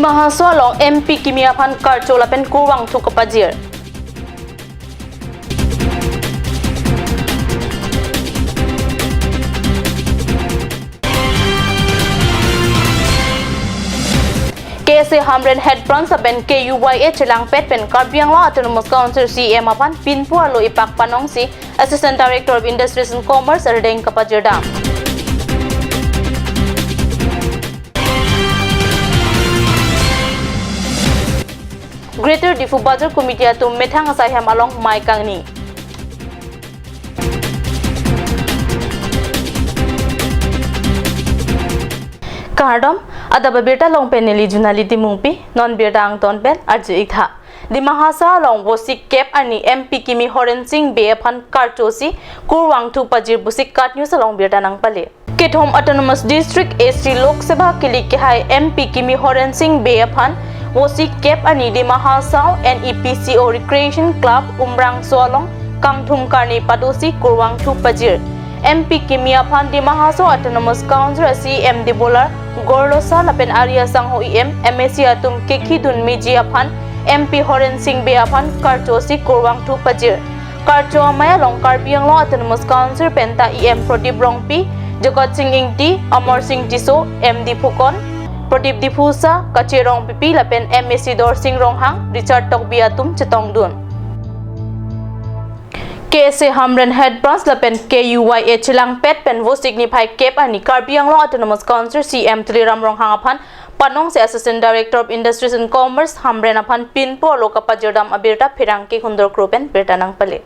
Mahaswa long MP Kimiapan Karchola pen Kurwang Tukapajir. KSA Hamren Head Branch pen KUYA Chelang Pet pen Karbiang Law Autonomous Council CM apan Pinpua Lo Ipak Panong si Assistant Director of Industries and Commerce Erdeng Kapajir Dam. Greater Diffu Bazar Committee to Methang Asayam along Mai Kangni. Kardom Adaba Beta Long Peneli Junali Dimumpi, non Birdang Ton Ben, Arjitha. The Mahasa Long Bosik Cap Ani MP Kimi Horen Singh Bay upon Karchosi, Kurwang to Pajir Busik Kat News along Birdanang Pale. Kithom Autonomous District AC Lok Sabha Kilikihai MP Kimi Horen Singh Bay upon Bosik Cap Ani di Mahasau NEPCO Recreation Club Umrang Solong Kangthum Karni Padosi Kurwang to Pajir. MP Kimiapan di Mahasau Autonomous Council CM di Bolar Gorlosa Lapen Area Sangho EM MSC Atum Keki Dun Mijiapan MP Horen Singh Beapan Karchosi Kurwang to Pajir. Karcho Maya Long Karbiang Law Autonomous Council Penta EM Prodip Rongpi Jagat Singh Ingti Amor Singh Jiso MD Pukon Prodip Difusa Kachirong Pipi Lapen MSC Dor Singh Ronghang Richard Tokbiatum Chetong Dun. KSA Hamren Head Branch Lapen KUYA Chelang Pet pen wo signify Cape ani Karbiang Law Autonomous Council CM Tuliram Ronghang apan Panong si Assistant Director of Industries and Commerce Hamren apan Pinpo Lokapajodam Abirta Pirangki Hundor Grupen Birtanang Pale.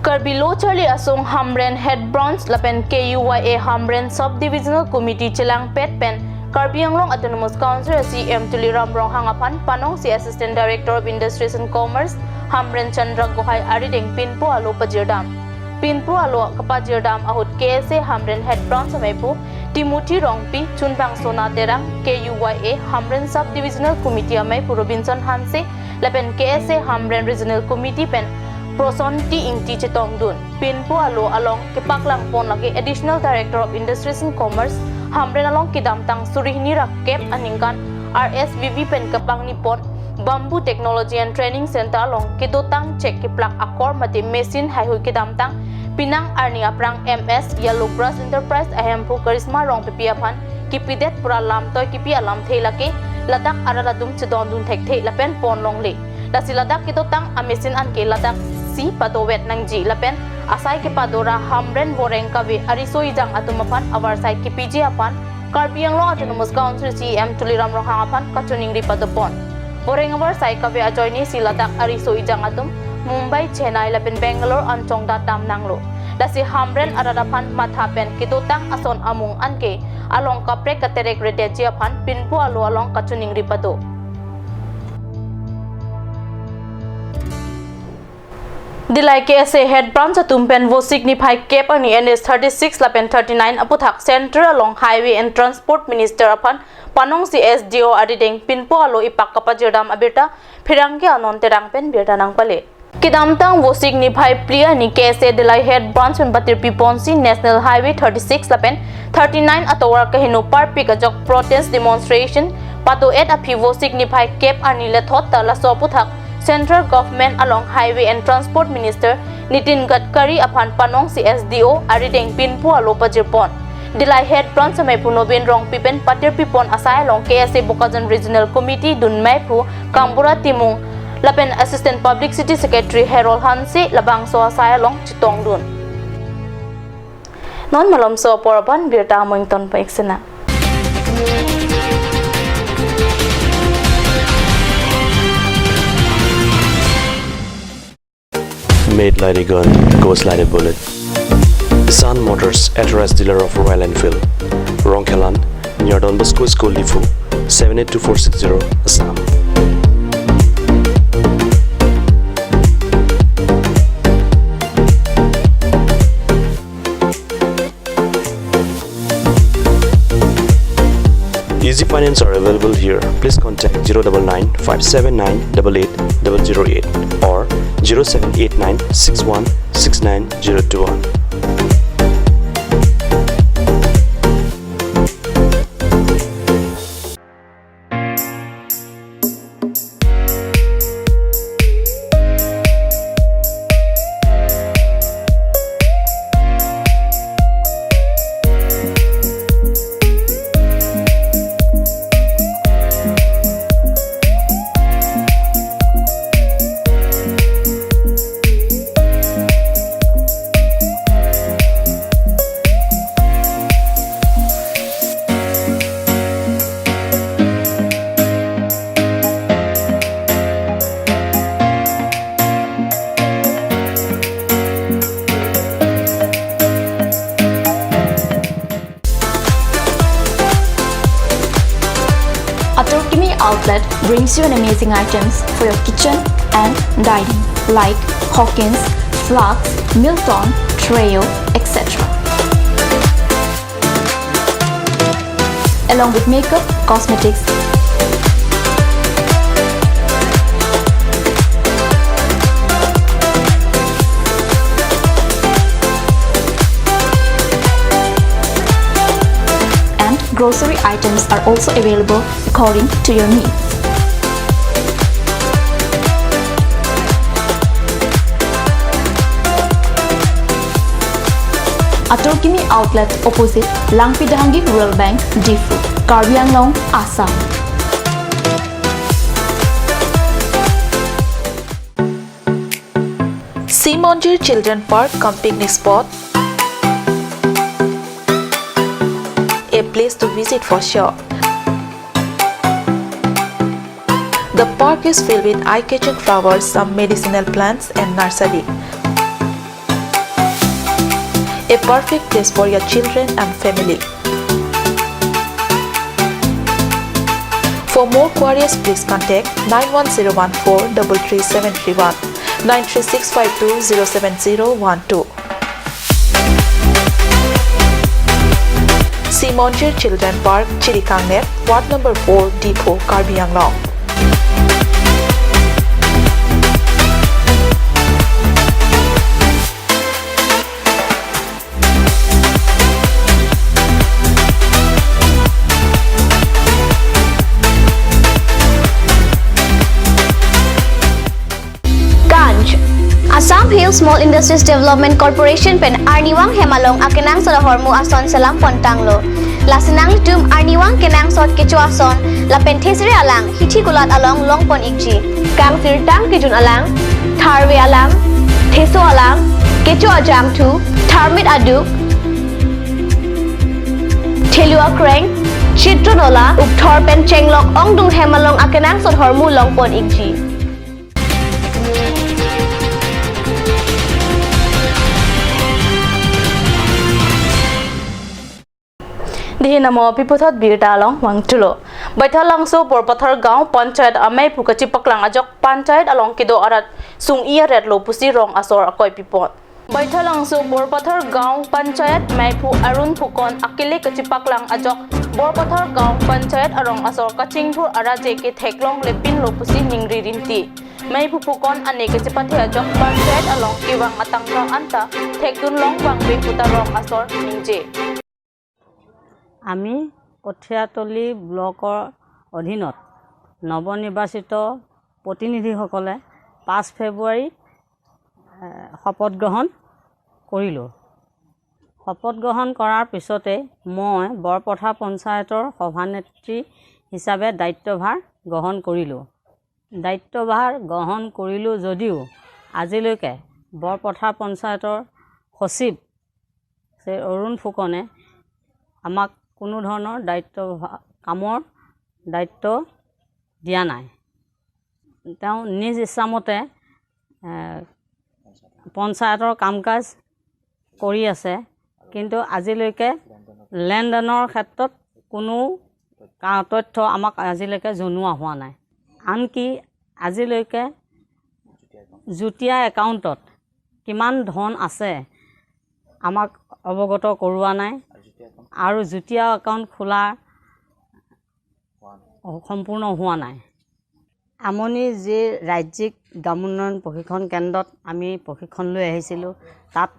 Karbilo Charlie Asung Hamren Head Branch Lapen KUYA Hamren Subdivisional Committee Chelang Pet pen Karbiang Law Autonomous Council CM Tuliram Ronghang apan Panong si Assistant Director of Industries and Commerce Hamren Chandra Gohai Arideng Pinpo Alo Pajirdam. Pinpo Alo Kapajirdam Ahut KSA Hamren Head Branch Samepu Timothy Rongpi Chunbang Sona Terang KUYA Hamren Subdivisional Committee Amai Robinson Hanse Lapen KSA Hamren Regional Committee Pen Prosonti Ingti Chetong Dun. Pinpo Alo along Kipaklang Pon lagi Additional Director of Industries and Commerce Hamren along Kidamtang Surihni Rakep Aningkan RSVV Pen Kapang Nipon Bamboo Technology and Training Center along Kidotang Check Kiplak Akor Mati Mesin Haihui Kidamtang Pinang Arni Aprang MS Yellow Grass Enterprise Ahempu Karisma Rong Pipiapan Kipidet Pura Lam Toy Kipi Alam Thailake Ladak Araladum Chedondun Thek Thek Lapen Pon Long Le Dasi Ladak Kidotang Amesin Anke Ladak Si Padowet Nangji Lapen Asai Kipadora Hamren Boreng Kawe Arisoi Jang Atumapan Avarsai Kipiji Apan Karbiang Law Autonomous Council CM Tuliram Rohang Apan Kachuning Ripadopon Boreng Avarsai Kawe Ajoini Si Ladak Arisoi Jang Atum Mumbai Chennai Lapen Bangalore Antong Datam Nanglo Dasi Hamren Aradapan Mathapen Kitutang Ason Amung Anke Along Kapre Katerek Redeji Apan Pinpo Alo Along Kachuning Ripado Dilai KSA Head Branch Tumpen wo signify Cape ani NS 36 Lapen 39 Aputhak Center along Highway and Transport Minister apan Panong si SDO Adideng Pinpo Alo Ipak Kapajirdam Abirta Pirangki Anon Terang Pen Birtanang Pale. Kidamtang wo signify Plia ni KSA Dilai Head Branch pen Batir Piponsi National Highway 36 Lapen 39 Atawar Kahino Park Pikajok Protest Demonstration Pato et api wo signify Cape ani Lethot Laso Aputhak Central Government along Highway and Transport Minister Nitin Gadkari apan Panong si SDO Arideng Pinpo Alo Pajirpon. Dilai Head Branch sa Maipu Nobin Rong Pipen Patir Pipon asay along KSA Bukazan Regional Committee Dun Maipu Kambura Timung Lapen Assistant Public City Secretary Harold Hansi Labang so asay along Chitong Dun. Non malom so porapan birta Moington Paiksena. Made like a gun, goes like a bullet. Sun Motors, authorized dealer of Royal Enfield, Rongkhelan, near Don Bosco School, Lifu, 782460, Assam. Easy finance are available here. Please contact 099 579 88008 or 0789 61 69021. Outlet brings you an amazing items for your kitchen and dining like Hawkins, Flux, Milton, Treo, etc. Along with makeup, cosmetics, and grocery items are also available according to your needs. Atorkimi Outlet opposite Langpidangi Rural Bank, Difu, Karbi Anglong, Assam. Simonjir Children Park cum picnic spot. A place to visit for sure. The park is filled with eye-catching flowers, some medicinal plants and nursery. A perfect place for your children and family. For more queries, please contact 91014 33731 93652 07012. Simonjir Children Park, Chirikangnet, Ward number 4, Depot, Karbi Anglong. Assam Hill Small Industries Development Corporation pen Arniwang Hemalong akenang sa hormu ason salam pontanglo. Lasinang tum Arniwang kenang sot kecu ason la penthesri alang hithi kulat along longpon ikji. Kang sirtang kejun alang tharwe alang theso alang kecu ajam tu tharmit aduk thelua kreng chitronola ukthor pen chenglok ongdung Hemalong akenang sot hormu longpon ikji. Dihinamo piputhot birtalong wangtulo. Baithalangso Borpathar Gaon Panchayat Amai Pukachi Paklang Ajok Panchayat along Kido Arat Sung Iya Red Lopusi Rong Asor Akoy Pipot. Baithalangso Borpathar Gaon Panchayat Maipu Arun Pukon Akile Kachipaklang Ajok Borpathar Gaon Panchayat Arong Asor Kachingpur Araje Ke Theklong Lepin Lopusi Ningri Rinti. Maipu Pukon Ane Kachipathe Ajok Panchayat along Kiwang Atangkang Anta Thekdun Long Wang Beputa Rong Asor Ningje. আমি কঠিয়াতলি ব্লকৰ অধীনত নৱনিৰ্বাচিত প্ৰতিনিধিসকলে 5 ফেব্ৰুৱাৰী শপত গ্ৰহণ কৰিলোঁ। শপত গ্ৰহণ কৰাৰ পিছতে মই বৰপথাৰ পঞ্চায়তৰ সভানেত্ৰী হিচাপে দায়িত্বভাৰ গ্ৰহণ কৰিলোঁ। দায়িত্বভাৰ গ্ৰহণ কৰিলোঁ যদিও আজিলৈকে বৰপথাৰ পঞ্চায়তৰ সচিব শ্ৰী অৰুণ ফুকনে আমাক কোনো ধৰণৰ কামৰ দায়িত্ব দিয়া নাই। তেওঁ নিজ ইচ্ছামতে পঞ্চায়তৰ কাম কাজ কৰি আছে, কিন্তু আজিলৈকে লেনদেনৰ ক্ষেত্ৰত কোনো তথ্য আমাক আজিলৈকে জনোৱা হোৱা নাই। আনকি আজিলৈকে যুটীয়া একাউণ্টত কিমান ধন আছে আমাক অৱগত কৰোৱা নাই আৰু যুটীয়া একাউণ্ট খোলা সম্পূৰ্ণ হোৱা নাই। আমনি যি ৰাজ্যিক গ্ৰামোন্নয়ন প্ৰশিক্ষণ কেন্দ্ৰত আমি প্ৰশিক্ষণ লৈ আহিছিলোঁ, তাত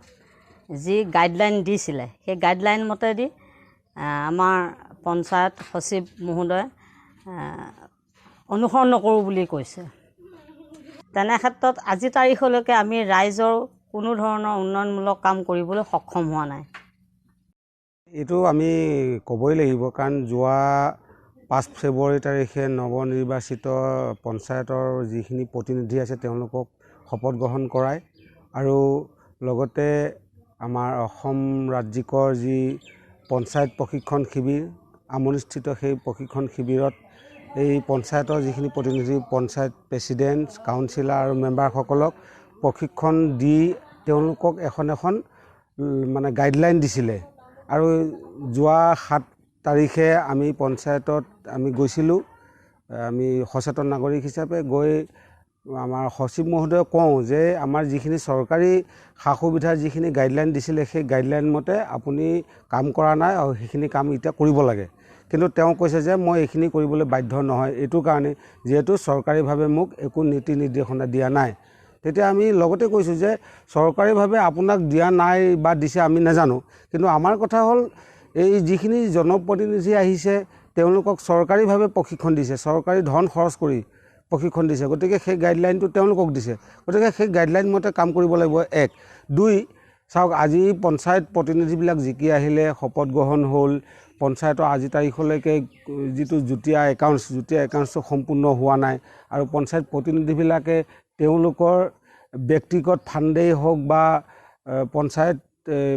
যি গাইডলাইন দিছিলে সেই গাইডলাইন মতেদি আমাৰ পঞ্চায়ত সচিব মহোদয় অনুসৰণ নকৰোঁ বুলি কৈছে। তেনে ক্ষেত্ৰত আজি তাৰিখলৈকে আমি ৰাইজৰ কোনো ধৰণৰ উন্নয়নমূলক কাম কৰিবলৈ সক্ষম হোৱা নাই। এইটো আমি ক'বই লাগিব, কাৰণ যোৱা 5 ফেব্ৰুৱাৰী তাৰিখে নৱনিৰ্বাচিত পঞ্চায়তৰ যিখিনি প্ৰতিনিধি আছে তেওঁলোকক শপত গ্ৰহণ কৰায় আৰু লগতে আমাৰ অসম ৰাজ্যিকৰ যি পঞ্চায়ত প্ৰশিক্ষণ শিবিৰ আমনিস্থিত সেই প্ৰশিক্ষণ শিবিৰত এই পঞ্চায়তৰ যিখিনি প্ৰতিনিধি পঞ্চায়ত প্ৰেছিডেণ্ট, কাউন্সিলাৰ আৰু মেম্বাৰসকলক প্ৰশিক্ষণ দি তেওঁলোকক এখন মানে গাইডলাইন দিছিলে। আৰু যোৱা 7 তাৰিখে আমি পঞ্চায়তত আমি গৈছিলোঁ, আমি সচেতন নাগৰিক হিচাপে গৈ আমাৰ সচিব মহোদয়ক কওঁ যে আমাৰ যিখিনি চৰকাৰী সা সুবিধাৰ যিখিনি গাইডলাইন দিছিলে সেই গাইডলাইন মতে আপুনি কাম কৰা নাই আৰু সেইখিনি কাম এতিয়া কৰিব লাগে কিন্তু তেওঁ কৈছে যে মই এইখিনি কৰিবলৈ বাধ্য নহয় এইটো কাৰণে যেহেতু চৰকাৰীভাৱে মোক একো নীতি নিৰ্দেশনা দিয়া নাই তেতিয়া আমি লগতে কৈছোঁ যে চৰকাৰীভাৱে আপোনাক দিয়া নাই বা দিছে আমি নাজানো কিন্তু আমাৰ কথা হ'ল এই যিখিনি জনপ্ৰতিনিধি আহিছে তেওঁলোকক চৰকাৰীভাৱে প্ৰশিক্ষণ দিছে চৰকাৰী ধন খৰচ কৰি প্ৰশিক্ষণ দিছে গতিকে সেই গাইডলাইনটো তেওঁলোকক দিছে গতিকে সেই গাইডলাইন মতে কাম কৰিব লাগিব 1 2 চাওক আজি পঞ্চায়ত প্ৰতিনিধিবিলাক জিকি আহিলে শপত গ্ৰহণ হ'ল পঞ্চায়তৰ আজি তাৰিখলৈকে যিটো যুটীয়া একাউণ্টছ সম্পূৰ্ণ হোৱা নাই আৰু পঞ্চায়ত প্ৰতিনিধিবিলাকে তেওঁলোকৰ ব্যক্তিগত ফাণ্ডেই হওক বা পঞ্চায়ত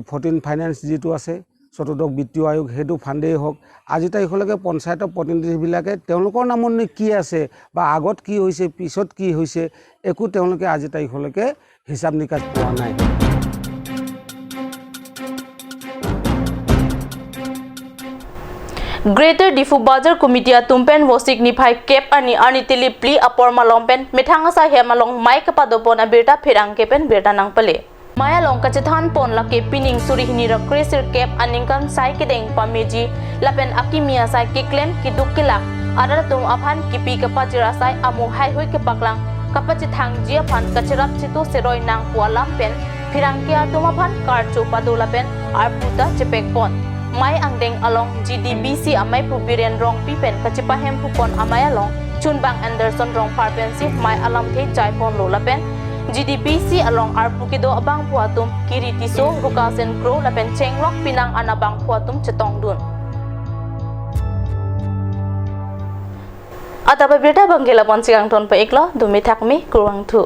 14 ফাইনেন্স যিটো আছে চতুৰ্দশ বিত্তীয় আয়োগ সেইটো ফাণ্ডেই হওক আজি তাৰিখলৈকে পঞ্চায়তৰ প্ৰতিনিধিবিলাকে তেওঁলোকৰ নামত কি আছে বা আগত কি হৈছে পিছত কি হৈছে একো তেওঁলোকে আজি তাৰিখলৈকে হিচাপ নিকাচ পোৱা নাই Greater Diffu Bazar Committee tumpen vosik ni phai kep ani arnitili pli apor malompen methanga sa hemalong mai kapadopon abirta phirang kepen birta nang pale Maya long kacethan pon la ke pining suri hini ra cresir kep aningkan sai kedeng pameji lapen akimia sai kiklem kidukila adar tum aphan kipi kapajira sai amu hai hoi ke paklang kapachithang jia phan kacharap chitu seroi nang pualam pen phirang kia tum aphan karchu padula pen arputa chepek pon Mai angdeng along GDBC amai pubiren rong pipen kacipahem pupon amai along Chunbang Anderson rong parpensi mai alam the jaipon lolapen GDBC along arpukido abang puatum kiritiso rukasen grow lapen chengrok pinang anabang puatum chetong dun Ataba berita banggela pon sigang ton pa iklo dumi thakmi kurang thu